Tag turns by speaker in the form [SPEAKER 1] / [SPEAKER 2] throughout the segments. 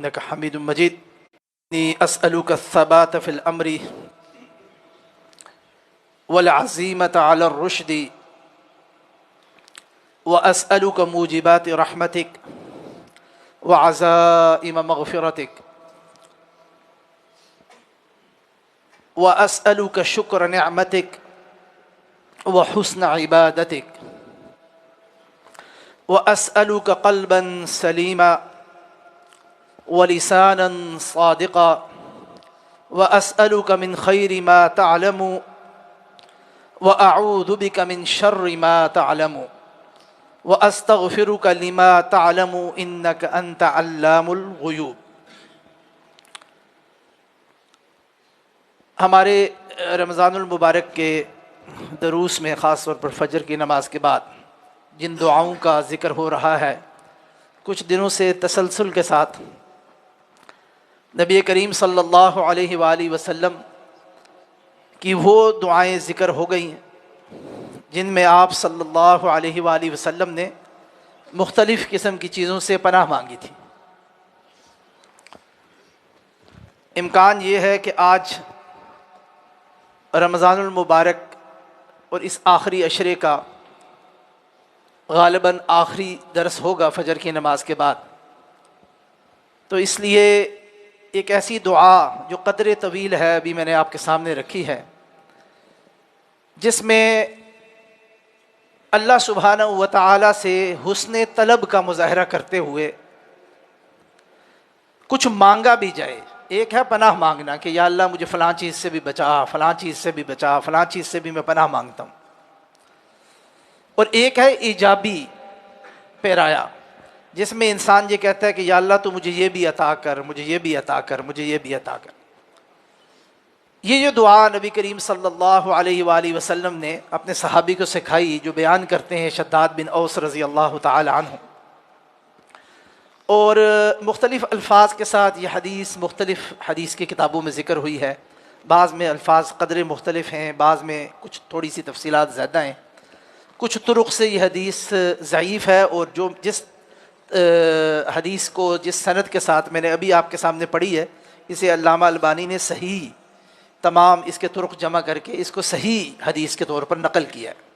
[SPEAKER 1] إنك حميد مجيد. إني أسألك الثبات في الأمر والعزيمة على الرشد وأسألك موجبات رحمتك وعزائم مغفرتك وأسألك شكر نعمتك وحسن عبادتك وأسألك قلبا سليما ولسانا صادقا وأسألك من خير ما تعلم وأعوذ بك من شر ما تعلم وأستغفرك لما تعلم إنك أنت علام الغيوب. ہمارے رمضان المبارک کے دروس میں خاص طور پر فجر کی نماز کے بعد جن دعاؤں کا ذکر ہو رہا ہے، کچھ دنوں سے تسلسل کے ساتھ نبی کریم صلی اللہ علیہ وآلہ وسلم کی وہ دعائیں ذکر ہو گئی ہیں جن میں آپ صلی اللہ علیہ وآلہ وسلم نے مختلف قسم کی چیزوں سے پناہ مانگی تھی. امکان یہ ہے کہ آج رمضان المبارک اور اس آخری عشرے کا غالباً آخری درس ہوگا فجر کی نماز کے بعد، تو اس لیے ایک ایسی دعا جو قدر طویل ہے ابھی میں نے آپ کے سامنے رکھی ہے، جس میں اللہ سبحانہ و تعالی سے حسن طلب کا مظاہرہ کرتے ہوئے کچھ مانگا بھی جائے. ایک ہے پناہ مانگنا کہ یا اللہ مجھے فلاں چیز سے بھی بچا، فلاں چیز سے بھی بچا، فلاں چیز سے بھی میں پناہ مانگتا ہوں، اور ایک ہے ایجابی پیرایا جس میں انسان یہ کہتا ہے کہ یا اللہ تو مجھے یہ بھی عطا کر، مجھے یہ بھی عطا کر، مجھے یہ بھی عطا کر. یہ جو دعا نبی کریم صلی اللہ علیہ وآلہ وسلم نے اپنے صحابی کو سکھائی، جو بیان کرتے ہیں شداد بن اوس رضی اللہ تعالی عنہ، اور مختلف الفاظ کے ساتھ یہ حدیث مختلف حدیث کی کتابوں میں ذکر ہوئی ہے. بعض میں الفاظ قدر مختلف ہیں، بعض میں کچھ تھوڑی سی تفصیلات زیادہ ہیں، کچھ طرق سے یہ حدیث ضعیف ہے، اور جو جس حدیث کو جس سند کے ساتھ میں نے ابھی آپ کے سامنے پڑھی ہے، اسے علامہ البانی نے صحیح تمام اس کے طرق جمع کر کے اس کو صحیح حدیث کے طور پر نقل کیا ہے.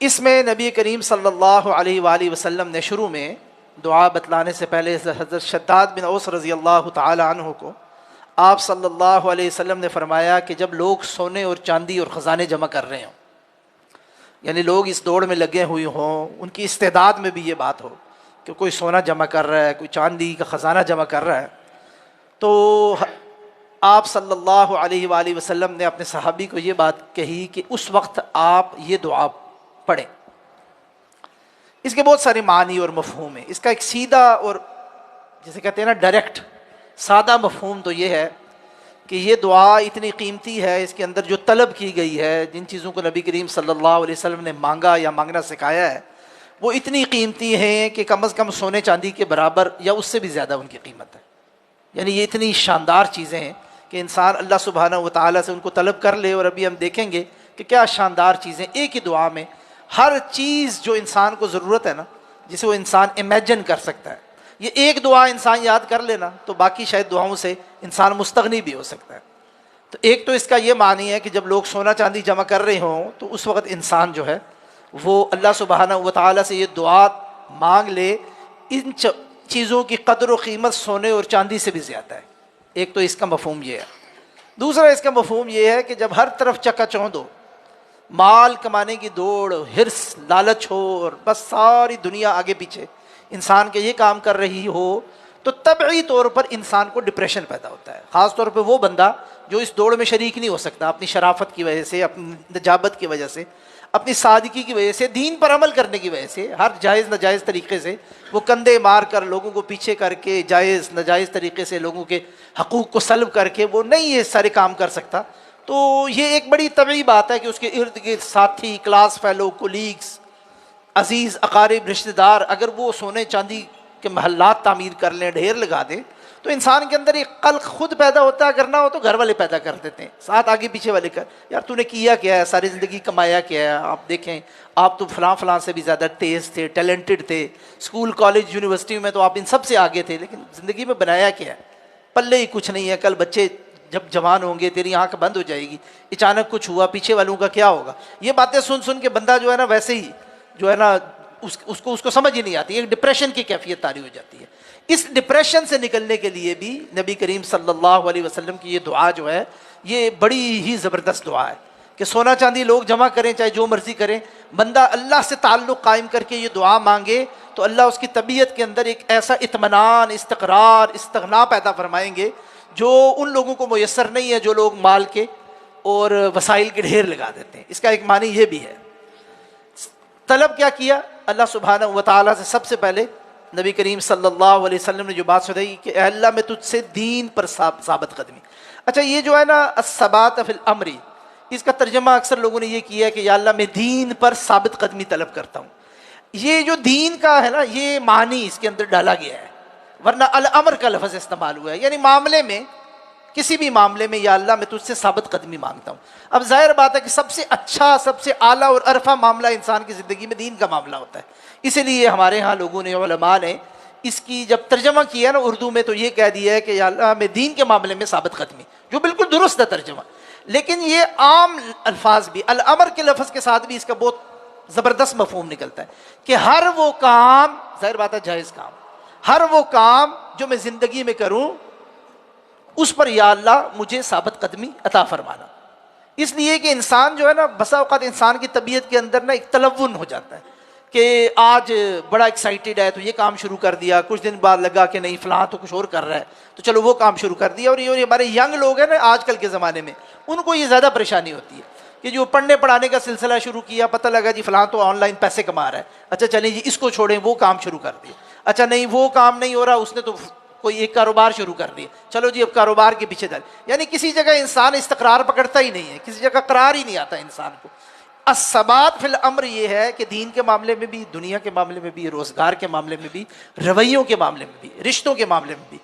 [SPEAKER 1] اس میں نبی کریم صلی اللہ علیہ وآلہ وسلم نے شروع میں دعا بتلانے سے پہلے حضرت شداد بن اوس رضی اللہ تعالی عنہ کو آپ صلی اللہ علیہ وسلم نے فرمایا کہ جب لوگ سونے اور چاندی اور خزانے جمع کر رہے ہوں، یعنی لوگ اس دوڑ میں لگے ہوئے ہوں، ان کی استعداد میں بھی یہ بات ہو کہ کوئی سونا جمع کر رہا ہے، کوئی چاندی کا خزانہ جمع کر رہا ہے، تو آپ صلی اللہ علیہ وآلہ وسلم نے اپنے صحابی کو یہ بات کہی کہ اس وقت آپ یہ دعا پڑھیں. اس کے بہت سارے معنی اور مفہوم ہیں. اس کا ایک سیدھا اور جسے کہتے ہیں نا ڈائریکٹ سادہ مفہوم تو یہ ہے کہ یہ دعا اتنی قیمتی ہے، اس کے اندر جو طلب کی گئی ہے، جن چیزوں کو نبی کریم صلی اللہ علیہ وسلم نے مانگا یا مانگنا سکھایا ہے، وہ اتنی قیمتی ہیں کہ کم از کم سونے چاندی کے برابر یا اس سے بھی زیادہ ان کی قیمت ہے. یعنی یہ اتنی شاندار چیزیں ہیں کہ انسان اللہ سبحانہ و تعالیٰ سے ان کو طلب کر لے. اور ابھی ہم دیکھیں گے کہ کیا شاندار چیزیں ایک ہی دعا میں، ہر چیز جو انسان کو ضرورت ہے نا، جسے وہ انسان امیجن کر سکتا ہے، یہ ایک دعا انسان یاد کر لینا تو باقی شاید دعاؤں سے انسان مستغنی بھی ہو سکتا ہے. تو ایک تو اس کا یہ معنی ہے کہ جب لوگ سونا چاندی جمع کر رہے ہوں تو اس وقت انسان جو ہے وہ اللہ سبحانہ و تعالیٰ سے یہ دعا مانگ لے. ان چیزوں کی قدر و قیمت سونے اور چاندی سے بھی زیادہ ہے. ایک تو اس کا مفہوم یہ ہے. دوسرا اس کا مفہوم یہ ہے کہ جب ہر طرف چکا چوندھ ہو، مال کمانے کی دوڑ، حرص، لالچ ہو، اور بس ساری دنیا آگے پیچھے انسان کے یہ کام کر رہی ہو، تو طبعی طور پر انسان کو ڈپریشن پیدا ہوتا ہے. خاص طور پہ وہ بندہ جو اس دوڑ میں شریک نہیں ہو سکتا، اپنی شرافت کی وجہ سے، اپنی نجابت کی وجہ سے، اپنی سادگی کی وجہ سے، دین پر عمل کرنے کی وجہ سے، ہر جائز ناجائز طریقے سے وہ کندھے مار کر لوگوں کو پیچھے کر کے، جائز ناجائز طریقے سے لوگوں کے حقوق کو سلب کر کے وہ نہیں یہ سارے کام کر سکتا. تو یہ ایک بڑی طبعی بات ہے کہ اس کے ارد گرد ساتھی، کلاس فیلو، کولیگز، عزیز اقارب، رشتہ دار، اگر وہ سونے چاندی کے محلات تعمیر کر لیں، ڈھیر لگا دیں، تو انسان کے اندر ایک قلق خود پیدا ہوتا ہے، کرنا ہو تو گھر والے پیدا کر دیتے ہیں، ساتھ آگے پیچھے والے کر، یار تو نے کیا کیا ہے، ساری زندگی کمایا کیا ہے، آپ دیکھیں آپ تو فلاں فلاں سے بھی زیادہ تیز تھے، ٹیلنٹڈ تھے، اسکول کالج یونیورسٹی میں تو آپ ان سب سے آگے تھے، لیکن زندگی میں بنایا کیا ہے؟ پلے ہی کچھ نہیں ہے، کل بچے جب جوان ہوں گے تیری آنکھ بند ہو جائے گی، اچانک کچھ ہوا، پیچھے والوں کا کیا ہوگا؟ یہ باتیں سن سن کے بندہ جو ہے نا ویسے ہی جو ہے نا اس کو سمجھ ہی نہیں آتی، ایک ڈپریشن کی کیفیت طاری ہو جاتی ہے۔ اس ڈپریشن سے نکلنے کے لیے بھی نبی کریم صلی اللہ علیہ وسلم کی یہ دعا جو ہے یہ بڑی ہی زبردست دعا ہے کہ سونا چاندی لوگ جمع کریں، چاہے جو مرضی کریں، بندہ اللہ سے تعلق قائم کر کے یہ دعا مانگے تو اللہ اس کی طبیعت کے اندر ایک ایسا اطمینان، استقرار، استغنا پیدا فرمائیں گے جو ان لوگوں کو میسر نہیں ہے جو لوگ مال کے اور وسائل کے ڈھیر لگا دیتے ہیں۔ اس کا ایک معنی یہ بھی ہے۔ طلب کیا کیا اللہ سبحانہ و تعالیٰ سے؟ سب سے پہلے نبی کریم صلی اللہ علیہ وسلم نے جو بات سنائی کہ اے اللہ میں تجھ سے دین پر ثابت قدمی۔ اچھا یہ جو ہے نا الثبات فی الامر، اس کا ترجمہ اکثر لوگوں نے یہ کیا ہے کہ یا اللہ میں دین پر ثابت قدمی طلب کرتا ہوں۔ یہ جو دین کا ہے نا یہ معنی اس کے اندر ڈالا گیا ہے، ورنہ الامر کا لفظ استعمال ہوا ہے، یعنی معاملے میں، کسی بھی معاملے میں یا اللہ میں تجھ سے ثابت قدمی مانگتا ہوں۔ اب ظاہر بات ہے کہ سب سے اچھا، سب سے اعلیٰ اور عرفہ معاملہ انسان کی زندگی میں دین کا معاملہ ہوتا ہے، اسی لیے ہمارے ہاں لوگوں نے، علماء نے اس کی جب ترجمہ کیا نا اردو میں تو یہ کہہ دیا ہے کہ یا اللہ میں دین کے معاملے میں ثابت قدمی، جو بالکل درست ہے ترجمہ، لیکن یہ عام الفاظ بھی الامر کے لفظ کے ساتھ بھی اس کا بہت زبردست مفہوم نکلتا ہے کہ ہر وہ کام، ظاہر بات ہے جائز کام، ہر وہ کام جو میں زندگی میں کروں اس پر یا اللہ مجھے ثابت قدمی عطا فرمانا۔ اس لیے کہ انسان جو ہے نا بسا اوقات انسان کی طبیعت کے اندر نا ایک تلون ہو جاتا ہے کہ آج بڑا ایکسائٹیڈ ہے تو یہ کام شروع کر دیا، کچھ دن بعد لگا کہ نہیں فلاں تو کچھ اور کر رہا ہے تو چلو وہ کام شروع کر دیا۔ اور یہ ہمارے ینگ لوگ ہیں نا آج کل کے زمانے میں، ان کو یہ زیادہ پریشانی ہوتی ہے کہ جو پڑھنے پڑھانے کا سلسلہ شروع کیا، پتہ لگا جی فلاں تو آن لائن پیسے کما رہا ہے، اچھا چلیں جی اس کو چھوڑیں، وہ کام شروع کر دیا، اچھا نہیں وہ کام نہیں ہو رہا، اس نے تو کوئی ایک کاروبار شروع کر دیا، چلو جی اب کاروبار کے پیچھے ڈال، یعنی کسی جگہ انسان استقرار پکڑتا ہی نہیں ہے، کسی جگہ قرار ہی نہیں آتا انسان کو۔ الثبات فی الامر یہ ہے کہ دین کے معاملے میں بھی، دنیا کے معاملے میں بھی، روزگار کے معاملے میں بھی، رویوں کے معاملے میں بھی، رشتوں کے معاملے میں بھی،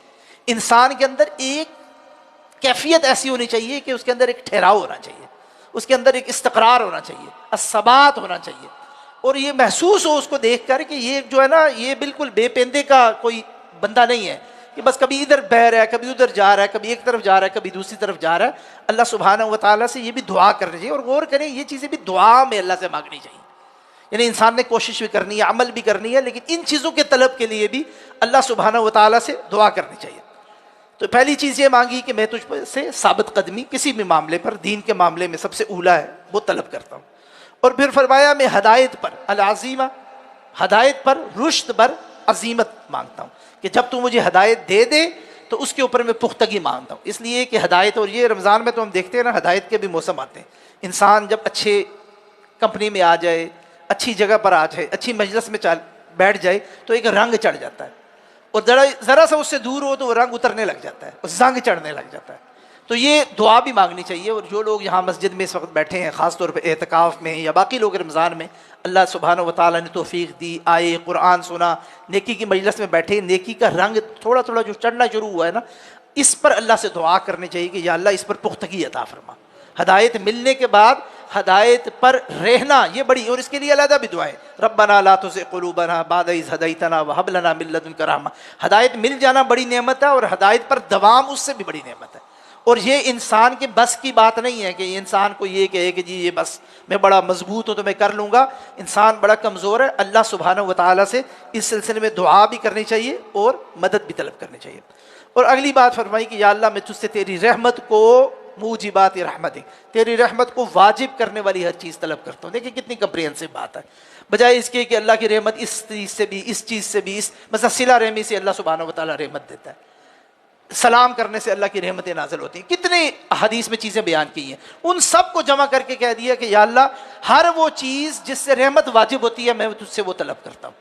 [SPEAKER 1] انسان کے اندر ایک کیفیت ایسی ہونی چاہیے کہ اس کے اندر ایک ٹھہراؤ ہونا چاہیے، اس کے اندر ایک استقرار ہونا چاہیے، الثبات ہونا چاہیے، اور یہ محسوس ہو اس کو دیکھ کر کہ یہ جو ہے نا یہ بالکل بے پیندے کا کوئی بندہ نہیں ہے کہ بس کبھی ادھر بہ رہا ہے، کبھی ادھر جا رہا ہے، کبھی ایک طرف جا رہا ہے، کبھی دوسری طرف جا رہا ہے۔ اللہ سبحانہ و تعالیٰ سے یہ بھی دعا کرنی چاہیے، اور غور کریں یہ چیزیں بھی دعا میں اللہ سے مانگنی چاہیے، یعنی انسان نے کوشش بھی کرنی ہے، عمل بھی کرنی ہے، لیکن ان چیزوں کے طلب کے لیے بھی اللہ سبحانہ و تعالیٰ سے دعا کرنی چاہیے۔ تو پہلی چیز یہ مانگی کہ میں تجھ سے ثابت قدمی کسی بھی معاملے پر، دین کے معاملے میں سب سے اولا ہے وہ طلب کرتا ہوں، اور پھر فرمایا میں ہدایت پر، العظیمہ، ہدایت پر، رشد پر عظیمت مانگتا ہوں کہ جب تو مجھے ہدایت دے دے تو اس کے اوپر میں پختگی مانگتا ہوں، اس لیے کہ ہدایت، اور یہ رمضان میں تو ہم دیکھتے ہیں نا ہدایت کے بھی موسم آتے ہیں، انسان جب اچھے کمپنی میں آ جائے، اچھی جگہ پر آ جائے، اچھی مجلس میں بیٹھ جائے تو ایک رنگ چڑھ جاتا ہے، اور ذرا سا اس سے دور ہو تو وہ رنگ اترنے لگ جاتا ہے، اور زنگ چڑھنے لگ جاتا ہے۔ تو یہ دعا بھی مانگنی چاہیے، اور جو لوگ یہاں مسجد میں اس وقت بیٹھے ہیں خاص طور پہ اعتکاف میں یا باقی لوگ رمضان میں، اللہ سبحانہ و تعالیٰ نے توفیق دی، آئے قرآن سنا، نیکی کی مجلس میں بیٹھے، نیکی کا رنگ تھوڑا تھوڑا جو چڑھنا شروع ہوا ہے نا، اس پر اللہ سے دعا کرنی چاہیے کہ یا اللہ اس پر پختگی عطا فرما۔ ہدایت ملنے کے بعد ہدایت پر رہنا یہ بڑی، اور اس کے لیے علیحدہ بھی دعائیں، ربنا لا تزغ قلوبنا بعد اذ ہدیتنا وہب لنا من لدنک رحمہ۔ ہدایت مل جانا بڑی نعمت ہے، اور ہدایت پر دوام اس سے بھی بڑی نعمت ہے، اور یہ انسان کے بس کی بات نہیں ہے کہ انسان کو یہ کہے کہ جی یہ بس میں بڑا مضبوط ہوں تو میں کر لوں گا، انسان بڑا کمزور ہے، اللہ سبحانہ و تعالیٰ سے اس سلسلے میں دعا بھی کرنی چاہیے اور مدد بھی طلب کرنی چاہیے۔ اور اگلی بات فرمائی کہ یا اللہ میں تجھ سے تیری رحمت کو، موجبات رحمت، تیری رحمت کو واجب کرنے والی ہر چیز طلب کرتا ہوں۔ دیکھیں کتنی کمپریہنسو بات ہے، بجائے اس کے کہ اللہ کی رحمت اس چیز سے بھی، اس چیز سے بھی، مثلا صلہ رحمی سے اللہ سبحانہ و تعالیٰ رحمت دیتا ہے، سلام کرنے سے اللہ کی رحمتیں نازل ہوتی ہیں، کتنے حدیث میں چیزیں بیان کی ہیں، ان سب کو جمع کر کے کہہ دیا کہ یا اللہ ہر وہ چیز جس سے رحمت واجب ہوتی ہے میں تجھ سے وہ طلب کرتا ہوں۔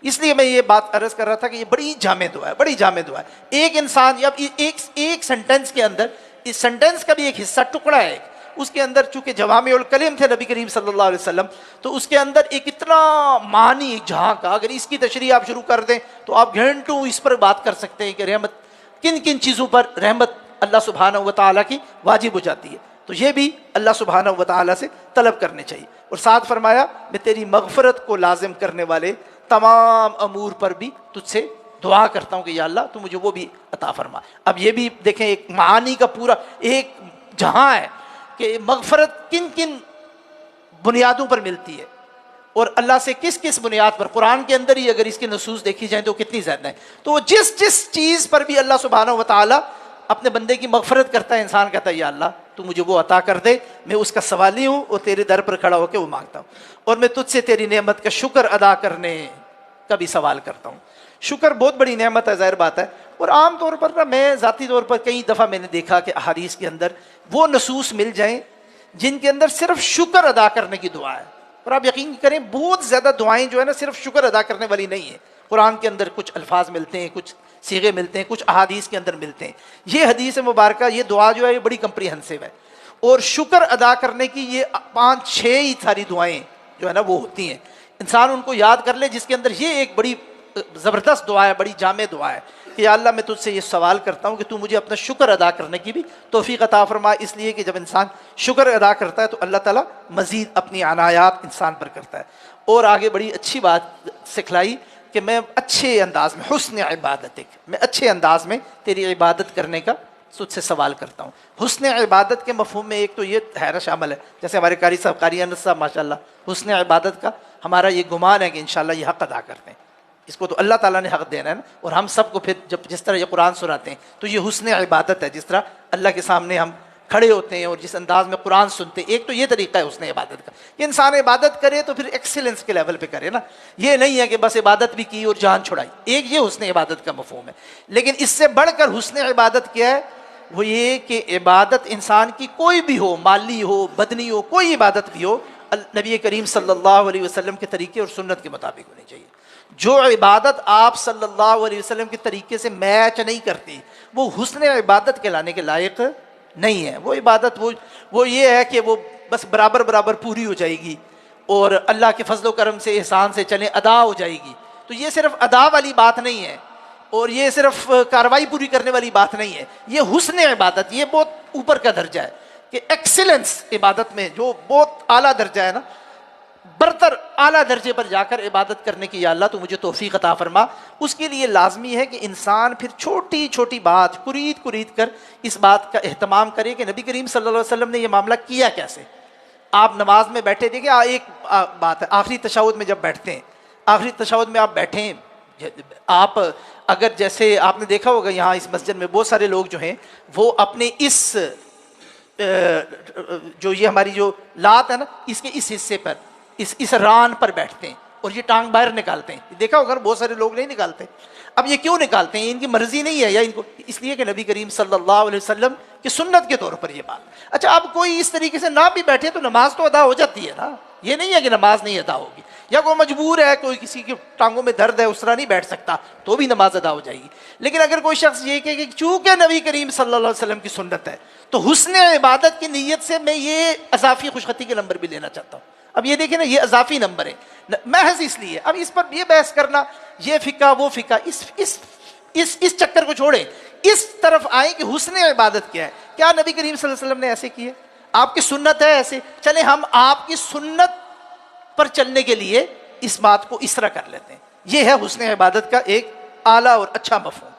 [SPEAKER 1] اس لیے میں یہ بات عرض کر رہا تھا کہ یہ بڑی جامع دعا ہے، بڑی جامع دعا ہے۔ ایک انسان اب ایک سینٹنس کے اندر، اس سینٹنس کا بھی ایک حصہ ٹکڑا ہے، اس کے اندر چونکہ جوامع الکلم تھے نبی کریم صلی اللہ علیہ وسلم، تو اس کے اندر ایک اتنا معنی جہاں کا، اگر اس کی تشریح آپ شروع کر دیں تو آپ گھنٹوں اس پر بات کر سکتے ہیں کہ رحمت کن کن چیزوں پر رحمت اللہ سبحانہ و تعالیٰ کی واجب ہو جاتی ہے، تو یہ بھی اللہ سبحانہ و تعالیٰ سے طلب کرنے چاہیے۔ اور ساتھ فرمایا میں تیری مغفرت کو لازم کرنے والے تمام امور پر بھی تجھ سے دعا کرتا ہوں کہ یا اللہ تو مجھے وہ بھی عطا فرما۔ اب یہ بھی دیکھیں ایک معانی کا پورا ایک جہاں ہے کہ مغفرت کن کن بنیادوں پر ملتی ہے اور اللہ سے کس کس بنیاد پر۔ قرآن کے اندر ہی اگر اس کی نصوص دیکھی جائیں تو کتنی زیادہ ہیں۔ تو وہ جس چیز پر بھی اللہ سبحانہ و تعالیٰ اپنے بندے کی مغفرت کرتا ہے، انسان کہتا ہے یا اللہ تو مجھے وہ عطا کر دے، میں اس کا سوالی ہوں اور تیرے در پر کھڑا ہو کے وہ مانگتا ہوں، اور میں تجھ سے تیری نعمت کا شکر ادا کرنے کا بھی سوال کرتا ہوں۔ شکر بہت بڑی نعمت ہے، ظاہر بات ہے، اور عام طور پر نا میں ذاتی طور پر کئی دفعہ میں نے دیکھا کہ احادیث کے اندر وہ نصوص مل جائیں جن کے اندر صرف شکر ادا کرنے کی دعا ہے، اور آپ یقین کریں بہت زیادہ دعائیں جو ہے نا صرف شکر ادا کرنے والی نہیں ہیں۔ قرآن کے اندر کچھ الفاظ ملتے ہیں، کچھ صیغے ملتے ہیں، کچھ احادیث کے اندر ملتے ہیں۔ یہ حدیث مبارکہ، یہ دعا جو ہے یہ بڑی کمپریہنسو ہے، اور شکر ادا کرنے کی یہ 5-6 ہی ساری دعائیں جو ہے نا وہ ہوتی ہیں۔ انسان ان کو یاد کر لے، جس کے اندر یہ ایک بڑی زبردست دعا ہے، بڑی جامع دعا ہے کہ یا اللہ میں تجھ سے یہ سوال کرتا ہوں کہ تو مجھے اپنا شکر ادا کرنے کی بھی توفیق عطا فرما، اس لیے کہ جب انسان شکر ادا کرتا ہے تو اللہ تعالیٰ مزید اپنی عنایات انسان پر کرتا ہے۔ اور آگے بڑی اچھی بات سکھلائی کہ میں اچھے انداز میں، حسن عبادتک، میں اچھے انداز میں تیری عبادت کرنے کا تجھ سے سوال کرتا ہوں۔ حسن عبادت کے مفہوم میں ایک تو یہ ہے شامل ہے، جیسے ہمارے قاری صاحب، قاری انس صاحب ماشاءاللہ، حسن عبادت کا ہمارا یہ گمان ہے کہ انشاءاللہ یہ حق ادا کرتے ہیں، اس کو تو اللہ تعالیٰ نے حق دینا ہے نا، اور ہم سب کو پھر جب جس طرح یہ قرآن سناتے ہیں تو یہ حسن عبادت ہے، جس طرح اللہ کے سامنے ہم کھڑے ہوتے ہیں اور جس انداز میں قرآن سنتے ہیں، ایک تو یہ طریقہ ہے حسن عبادت کا کہ انسان عبادت کرے تو پھر ایکسیلنس کے لیول پہ کرے نا، یہ نہیں ہے کہ بس عبادت بھی کی اور جان چھڑائی، ایک یہ حسن عبادت کا مفہوم ہے۔ لیکن اس سے بڑھ کر حسن عبادت کیا ہے؟ وہ یہ کہ عبادت انسان کی کوئی بھی ہو، مالی ہو، بدنی ہو، کوئی عبادت بھی ہو، نبی کریم صلی اللہ علیہ وسلم کے طریقے اور سنت کے مطابق ہونی چاہیے۔ جو عبادت آپ صلی اللہ علیہ وسلم کے طریقے سے میچ نہیں کرتی وہ حسن عبادت کہلانے کے لائق نہیں ہے۔ وہ عبادت وہ یہ ہے کہ وہ بس برابر برابر پوری ہو جائے گی اور اللہ کے فضل و کرم سے، احسان سے چلیں ادا ہو جائے گی، تو یہ صرف ادا والی بات نہیں ہے اور یہ صرف کاروائی پوری کرنے والی بات نہیں ہے، یہ حسن عبادت، یہ بہت اوپر کا درجہ ہے کہ ایکسیلنس عبادت میں جو بہت اعلیٰ درجہ ہے نا، برتر اعلیٰ درجے پر جا کر عبادت کرنے کی یا اللہ تو مجھے توفیق عطا فرما۔ اس کے لیے لازمی ہے کہ انسان پھر چھوٹی چھوٹی بات کرید کر اس بات کا اہتمام کرے کہ نبی کریم صلی اللہ علیہ وسلم نے یہ معاملہ کیا کیسے۔ آپ نماز میں بیٹھے دیکھیں، ایک بات ہے، آخری تشہد میں جب بیٹھتے ہیں، آخری تشہد میں آپ بیٹھیں، آپ اگر جیسے آپ نے دیکھا ہوگا یہاں اس مسجد میں بہت سارے لوگ جو ہیں وہ اپنے اس جو یہ ہماری جو لات ہے نا، اس کے اس حصے پر، اس ران پر بیٹھتے ہیں اور یہ ٹانگ باہر نکالتے ہیں۔ دیکھا ہوگا بہت سارے لوگ نہیں نکالتے۔ اب یہ کیوں نکالتے ہیں؟ ان کی مرضی نہیں ہے یا ان کو اس لیے کہ نبی کریم صلی اللہ علیہ وسلم کی سنت کے طور پر یہ بات۔ اچھا اب کوئی اس طریقے سے نہ بھی بیٹھے تو نماز تو ادا ہو جاتی ہے نا، یہ نہیں ہے کہ نماز نہیں ادا ہوگی، یا کوئی مجبور ہے، کوئی کسی کی ٹانگوں میں درد ہے اس طرح نہیں بیٹھ سکتا تو بھی نماز ادا ہو جائے گی۔ لیکن اگر کوئی شخص یہ کہ چونکہ نبی کریم صلی اللہ علیہ وسلم کی سنت ہے تو حسن عبادت کی نیت سے میں یہ اضافی خوشخطی کے نمبر بھی لینا چاہتا ہوں۔ اب یہ دیکھیں نا، یہ اضافی نمبر ہے محض اس لیے۔ اب اس پر یہ بحث کرنا، یہ فقہ وہ فقہ، اس چکر کو چھوڑیں، اس طرف آئیں کہ حسن عبادت کیا ہے۔ کیا نبی کریم صلی اللہ علیہ وسلم نے ایسے کیے؟ آپ کی سنت ہے ایسے، چلیں ہم آپ کی سنت پر چلنے کے لیے اس بات کو اس طرح کر لیتے ہیں۔ یہ ہے حسن عبادت کا ایک اعلیٰ اور اچھا مفہوم۔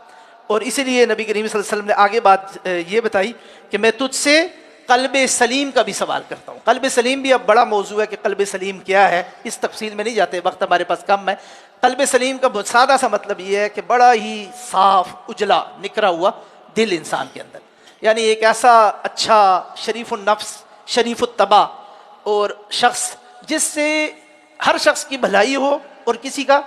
[SPEAKER 1] اور اسی لیے نبی کریم صلی اللہ علیہ وسلم نے آگے بات یہ بتائی کہ میں تجھ سے قلب سلیم کا بھی سوال کرتا ہوں۔ قلب سلیم بھی اب بڑا موضوع ہے کہ قلب سلیم کیا ہے، اس تفصیل میں نہیں جاتے، وقت ہمارے پاس کم ہے۔ قلب سلیم کا بہت سادہ سا مطلب یہ ہے کہ بڑا ہی صاف، اجلا، نکھرا ہوا دل انسان کے اندر، یعنی ایک ایسا اچھا شریف النفس، شریف الطبع اور شخص جس سے ہر شخص کی بھلائی ہو اور کسی کا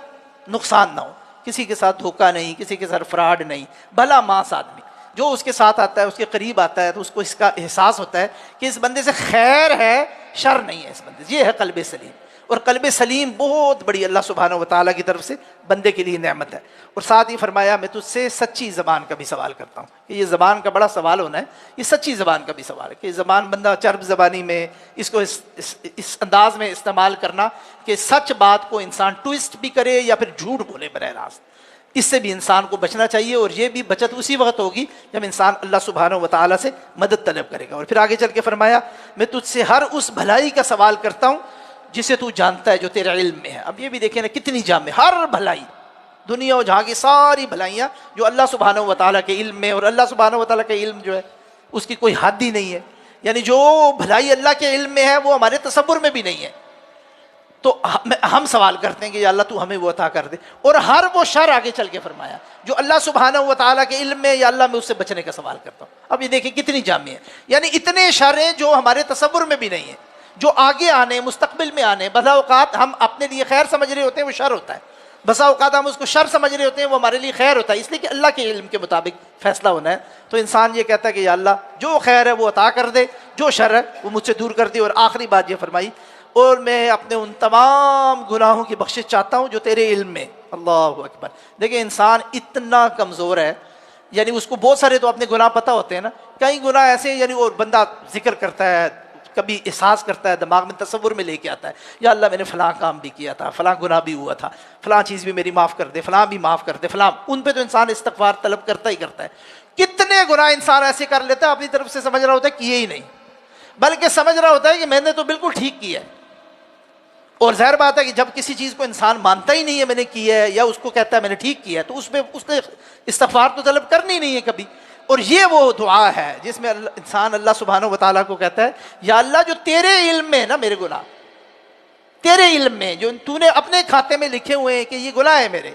[SPEAKER 1] نقصان نہ ہو، کسی کے ساتھ دھوکہ نہیں، کسی کے ساتھ فراڈ نہیں، بھلا ماس آدمی جو اس کے ساتھ آتا ہے، اس کے قریب آتا ہے تو اس کو اس کا احساس ہوتا ہے کہ اس بندے سے خیر ہے، شر نہیں ہے اس بندے سے۔ یہ ہے قلب سلیم۔ اور قلب سلیم بہت بڑی اللہ سبحانہ و تعالیٰ کی طرف سے بندے کے لیے نعمت ہے۔ اور ساتھ ہی فرمایا میں تجھ سے سچی زبان کا بھی سوال کرتا ہوں، کہ یہ زبان کا بڑا سوال ہونا ہے، یہ سچی زبان کا بھی سوال ہے کہ زبان بندہ چرب زبانی میں اس کو اس انداز میں استعمال کرنا کہ سچ بات کو انسان ٹویسٹ بھی کرے یا پھر جھوٹ بولے براہ راست۔ اس سے بھی انسان کو بچنا چاہیے، اور یہ بھی بچت اسی وقت ہوگی جب انسان اللہ سبحانہ و تعالیٰ سے مدد طلب کرے گا۔ اور پھر آگے چل کے فرمایا میں تجھ سے ہر اس بھلائی کا سوال کرتا ہوں جسے تو جانتا ہے، جو تیرے علم میں ہے۔ اب یہ بھی دیکھیں نا کتنی جامع، ہر بھلائی، دنیا و جہاں کی ساری بھلائیاں جو اللہ سبحانہ و تعالیٰ کے علم میں، اور اللہ سبحانہ و تعالیٰ کا علم جو ہے اس کی کوئی حد ہی نہیں ہے، یعنی جو بھلائی اللہ کے علم میں ہے وہ ہمارے تصور میں بھی نہیں ہے۔ تو ہم سوال کرتے ہیں کہ یا اللہ تو ہمیں وہ عطا کر دے، اور ہر وہ شر آگے چل کے فرمایا جو اللہ سبحانہ و تعالیٰ کے علم میں، یا اللہ میں اس سے بچنے کا سوال کرتا ہوں۔ اب یہ دیکھیں کتنی جامع ہے، یعنی اتنے شر ہیں جو ہمارے تصور میں بھی نہیں ہیں، جو آگے آنے، مستقبل میں آنے۔ بسا اوقات ہم اپنے لیے خیر سمجھ رہے ہوتے ہیں، وہ شر ہوتا ہے، بسا اوقات ہم اس کو شر سمجھ رہے ہوتے ہیں، وہ ہمارے لیے خیر ہوتا ہے، اس لیے کہ اللہ کے علم کے مطابق فیصلہ ہونا ہے۔ تو انسان یہ کہتا ہے کہ یا اللہ جو خیر ہے وہ عطا کر دے، جو شر ہے وہ مجھ سے دور کر دے۔ اور آخری بات یہ فرمائی اور میں اپنے ان تمام گناہوں کی بخشش چاہتا ہوں جو تیرے علم میں۔ اللہ اکبر! دیکھیں انسان اتنا کمزور ہے، یعنی اس کو بہت سارے تو اپنے گناہ پتہ ہوتے ہیں نا، کئی گناہ ایسے ہیں یعنی اور بندہ ذکر کرتا ہے، کبھی احساس کرتا ہے، دماغ میں تصور میں لے کے آتا ہے یا اللہ میں نے فلاں کام بھی کیا تھا، فلاں گناہ بھی ہوا تھا، فلاں چیز بھی میری معاف کر دے، فلاں بھی معاف کر دے، فلاں، ان پہ تو انسان استغفار طلب کرتا ہی کرتا ہے۔ کتنے گناہ انسان ایسے کر لیتا ہے اپنی طرف سے سمجھ رہا ہوتا ہے کیے ہی نہیں، بلکہ سمجھ رہا ہوتا ہے کہ میں نے تو بالکل ٹھیک کیا ہے۔ اور ظاہر بات ہے کہ جب کسی چیز کو انسان مانتا ہی نہیں ہے میں نے کی ہے، یا اس کو کہتا ہے میں نے ٹھیک کیا ہے، تو اس میں اس نے استغفار تو طلب کرنی نہیں ہے کبھی۔ اور یہ وہ دعا ہے جس میں انسان اللہ سبحانہ و تعالیٰ کو کہتا ہے یا اللہ جو تیرے علم میں ہے نا میرے گناہ، تیرے علم میں جو تو نے اپنے کھاتے میں لکھے ہوئے ہیں کہ یہ گناہ ہے میرے،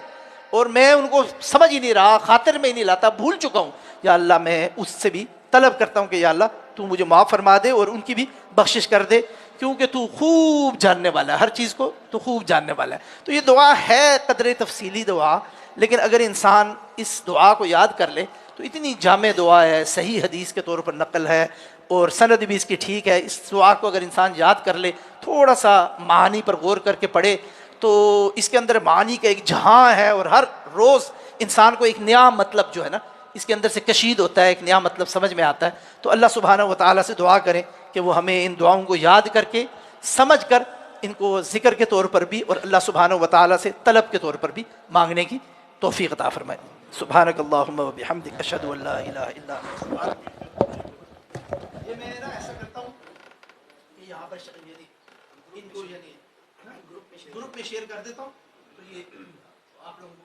[SPEAKER 1] اور میں ان کو سمجھ ہی نہیں رہا، خاطر میں ہی نہیں لاتا، بھول چکا ہوں، یا اللہ میں اس سے بھی طلب کرتا ہوں کہ یا اللہ تو مجھے معاف فرما دے اور ان کی بھی بخشش کر دے، کیونکہ تو خوب جاننے والا ہے، ہر چیز کو تو خوب جاننے والا ہے۔ تو یہ دعا ہے قدر تفصیلی دعا، لیکن اگر انسان اس دعا کو یاد کر لے تو اتنی جامع دعا ہے، صحیح حدیث کے طور پر نقل ہے، اور سند بھی اس کی ٹھیک ہے۔ اس دعا کو اگر انسان یاد کر لے، تھوڑا سا معانی پر غور کر کے پڑھے، تو اس کے اندر معانی کا ایک جہاں ہے، اور ہر روز انسان کو ایک نیا مطلب جو ہے نا اس کے اندر سے کشید ہوتا ہے، ایک نیا مطلب سمجھ میں آتا ہے۔ تو اللہ سبحانہ و تعالیٰ سے دعا کریں کہ وہ ہمیں ان دعاؤں کو یاد کر کے، سمجھ کر، ان کو ذکر کے طور پر بھی اور اللہ سبحانہ و تعالیٰ سے طلب کے طور پر بھی مانگنے کی توفیق عطا فرمائے۔ سبحانک اللہم و بحمدک، اشہد ان لا الہ الا انت۔ یہ میں نا ایسا کرتا ہوں کہ یہاں پر یعنی ان کو یعنی گروپ میں شیئر کر دیتا ہوں، تو یہ آپ لوگوں کو